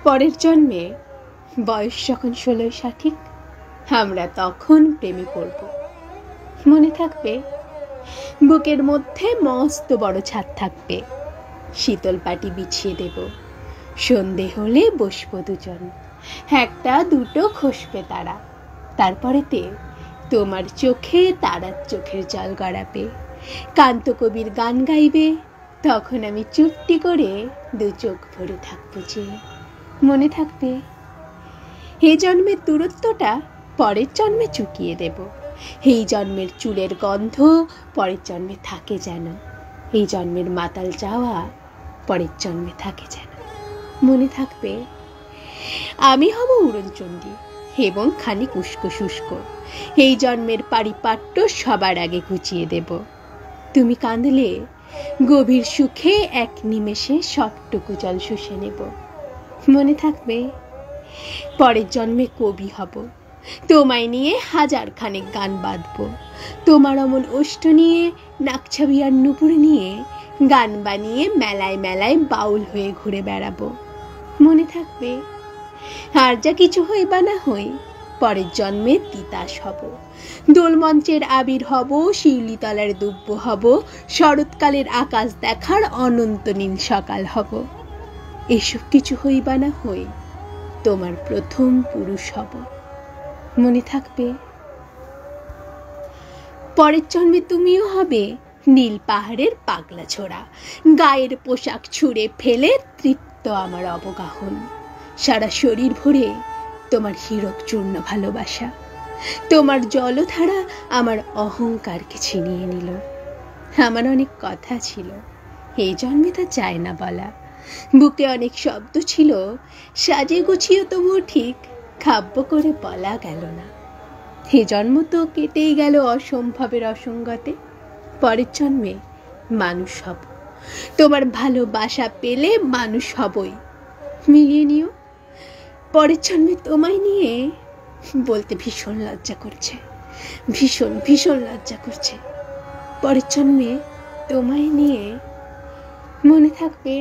পরের জন্মে বয়স যখন 16 সঠিক, আমরা তখন প্রেমে পড়ব। মনে থাকবে, বুকের মধ্যে মস্ত বড় ছাদ থাকবে, শীতল পাটি বিছিয়ে দেব, সন্ধে হলে বসবো দুজন, একটা দুটো খসবে তারা, তারপরেতে তোমার চোখে তারার চোখের জল গড়াবে, কান্ত কবির গান গাইবে, তখন আমি চুপটি করে দু চোখ ভরে থাকবো যে। মনে থাকবে, এই জন্মের দূরত্বটা পরের জন্মে চুকিয়ে দেব, এই জন্মের চুলের গন্ধ পরের জন্মে থাকে যেন, এই জন্মের মাতাল যাওয়া পরের জন্মে থাকে যেন। মনে থাকবে, আমি হব উড়নচণ্ডী এবং খানিক উস্কো শুষ্ক, এই জন্মের পারিপাট্য সবার আগে গুছিয়ে দেব, তুমি কাঁদলে গভীর সুখে এক নিমেষে সবটুকু জল শুষে নেব। মনে থাকবে, পরের জন্মে কবি হব, তোমায় নিয়ে হাজার খানেক গান বাঁধব, তোমার অমন ওষ্ঠ নিয়ে নাকছাবি আর নুপুর নিয়ে গান বানিয়ে মেলায় মেলায় বাউল হয়ে ঘুরে বেড়াবো। মনে থাকবে, আর যা কিছু হই বা না হই, পরের জন্মে তিতাস হব, দোলমঞ্চের আবির হব, শিউলিতলার দুব্য হব, শরৎকালের আকাশ দেখার অনন্ত নীল সকাল হব। এসব কিছু হই বা না হই, তোমার প্রথম পুরুষ হব। মনে থাকবে, পরের জন্মে তুমিও হবে নীল পাহাড়ের পাগলা ছোড়া, গায়ের পোশাক ছুঁড়ে ফেলে তৃপ্ত আমার অবগাহন, সারা শরীর ভরে তোমার হীরক চূর্ণ ভালোবাসা, তোমার জলধারা আমার অহংকারকে ছিনিয়ে নিল। আমার অনেক কথা ছিল, এই জন্মে তা চায় না বলা, বুকে অনেক শব্দ ছিল, সাজে গুছিয়ে তবুও ঠিক কাব্য করে বলা গেল না। এ জন্ম তো কেটেই গেল অসম্ভবের অসঙ্গতে, পরের জন্মে মানুষ হব, তোমার ভালোবাসা পেলে মানুষ হবই। মিলিয়ে নিও, পরের জন্মে তোমায় নিয়ে বলতে ভীষণ লজ্জা করছে, ভীষণ ভীষণ লজ্জা করছে, পরের জন্মে তোমায় নিয়ে। মনে থাকবে।